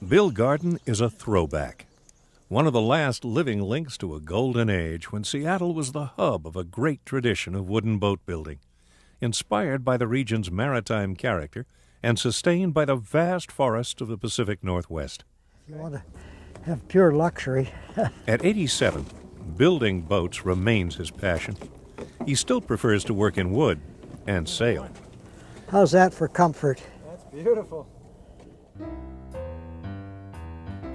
Bill Garden is a throwback, one of the last living links to a golden age when Seattle was the hub of a great tradition of wooden boat building, inspired by the region's maritime character and sustained by the vast forests of the Pacific Northwest. You want to have pure luxury. At 87, building boats remains his passion. He still prefers to work in wood and sail. How's that for comfort? That's beautiful.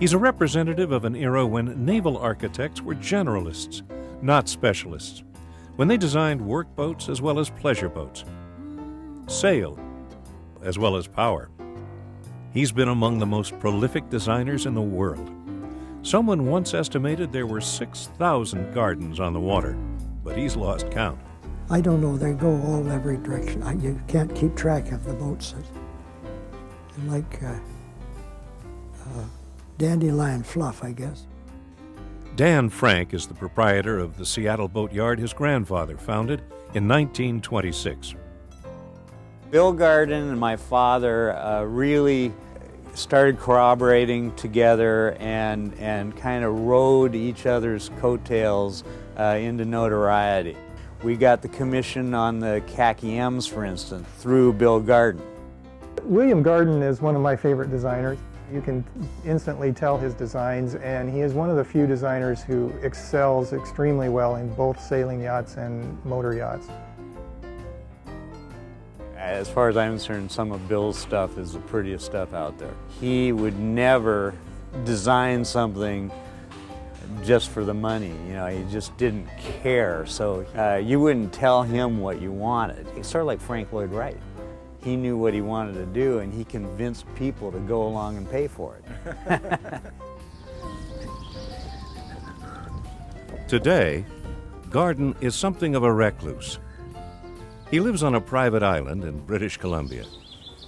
He's a representative of an era when naval architects were generalists, not specialists, when they designed workboats as well as pleasure boats, sail as well as power. He's been among the most prolific designers in the world. Someone once estimated there were 6,000 gardens on the water, but he's lost count. I don't know, they go all every direction. You can't keep track of the boats. Like dandelion fluff, I guess. Dan Frank is the proprietor of the Seattle boatyard his grandfather founded in 1926. Bill Garden and my father really started corroborating together and kind of rode each other's coattails into notoriety. We got the commission on the khaki M's, for instance, through Bill Garden. William Garden is one of my favorite designers. You can instantly tell his designs, and he is one of the few designers who excels extremely well in both sailing yachts and motor yachts. As far as I'm concerned, some of Bill's stuff is the prettiest stuff out there. He would never design something just for the money, you know, he just didn't care. So you wouldn't tell him what you wanted. It's sort of like Frank Lloyd Wright. He knew what he wanted to do, and he convinced people to go along and pay for it. Today, Garden is something of a recluse. He lives on a private island in British Columbia.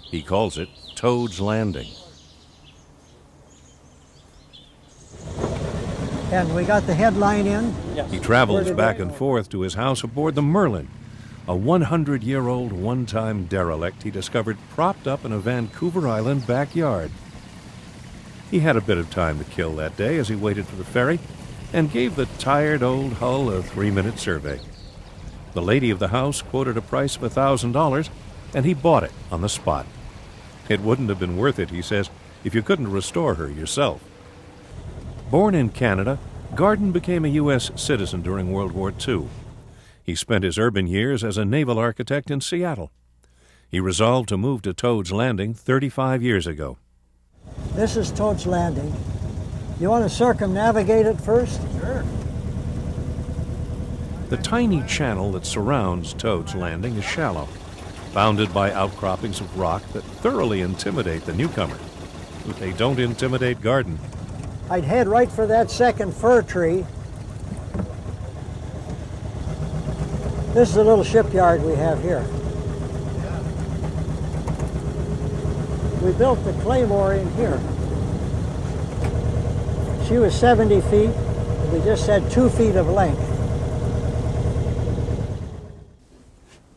He calls it Toad's Landing. And we got the headline in? Yes. He travels back and forth to his house aboard the Merlin, a 100-year-old one-time derelict he discovered propped up in a Vancouver Island backyard. He had a bit of time to kill that day as he waited for the ferry and gave the tired old hull a 3-minute survey. The lady of the house quoted a price of $1,000, and he bought it on the spot. It wouldn't have been worth it, he says, if you couldn't restore her yourself. Born in Canada, Garden became a U.S. citizen during World War II. He spent his urban years as a naval architect in Seattle. He resolved to move to Toad's Landing 35 years ago. This is Toad's Landing. You want to circumnavigate it first? Sure. The tiny channel that surrounds Toad's Landing is shallow, bounded by outcroppings of rock that thoroughly intimidate the newcomer. But they don't intimidate Garden. I'd head right for that second fir tree. This is a little shipyard we have here. We built the Claymore in here. She was 70 feet, and we just had 2 feet of length.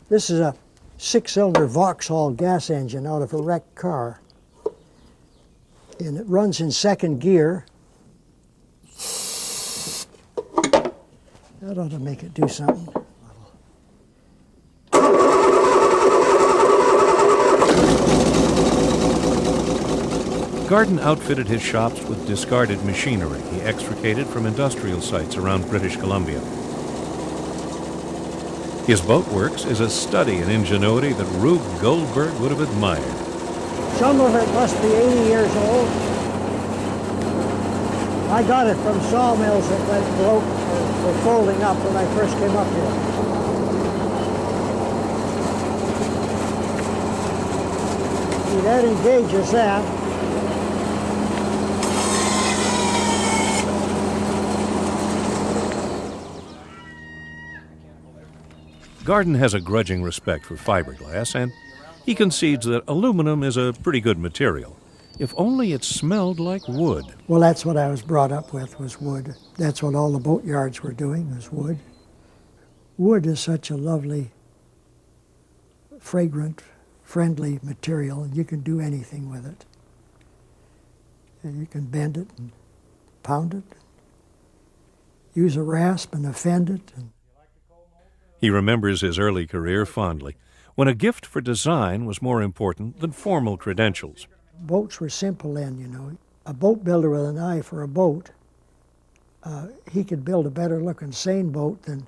This is a 6-cylinder Vauxhall gas engine out of a wrecked car. And it runs in second gear. That ought to make it do something. Garden outfitted his shops with discarded machinery he extricated from industrial sites around British Columbia. His boat works is a study in ingenuity that Rube Goldberg would have admired. Some of it must be 80 years old. I got it from sawmills that went broke or were folding up when I first came up here. See, that engages that. Garden has a grudging respect for fiberglass, and he concedes that aluminum is a pretty good material, if only it smelled like wood. Well, that's what I was brought up with, was wood. That's what all the boatyards were doing, was wood. Wood is such a lovely, fragrant, friendly material, and you can do anything with it. And you can bend it and pound it, use a rasp and offend it. And He remembers his early career fondly, when a gift for design was more important than formal credentials. boats were simple then, you know. A boat builder with an eye for a boat, he could build a better looking sailboat than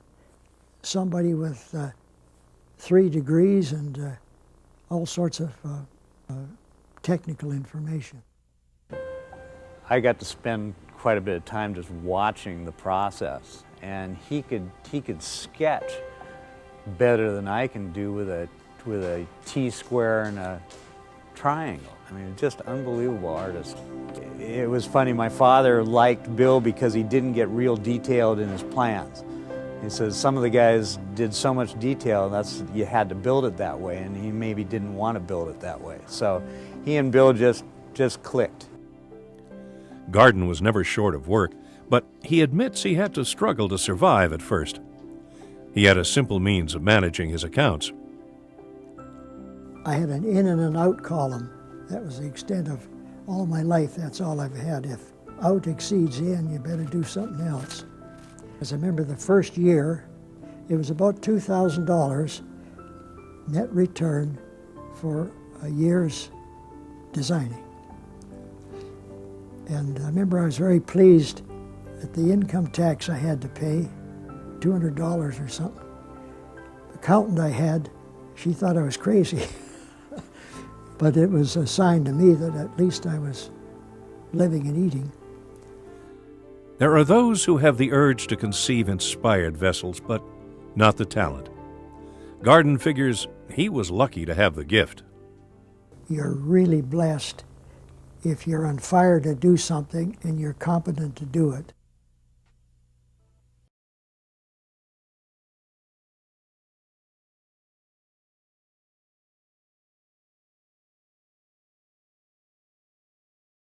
somebody with 3 degrees and all sorts of technical information. I got to spend quite a bit of time just watching the process, and he could sketch better than I can do with a T-square and a triangle. I mean, just unbelievable artist. It was funny, my father liked Bill because he didn't get real detailed in his plans. He says some of the guys did so much detail, that's you had to build it that way, and he maybe didn't want to build it that way. So he and Bill just clicked. Garden was never short of work, but he admits he had to struggle to survive at first. He had a simple means of managing his accounts. I had an in and an out column. That was the extent of all my life. That's all I've had. If out exceeds in, you better do something else. As I remember the first year, it was about $2,000 net return for a year's designing. And I remember I was very pleased at the income tax I had to pay, $200 or something. The accountant I had, she thought I was crazy. But it was a sign to me that at least I was living and eating. There are those who have the urge to conceive inspired vessels, but not the talent. Garden figures he was lucky to have the gift. You're really blessed if you're on fire to do something and you're competent to do it.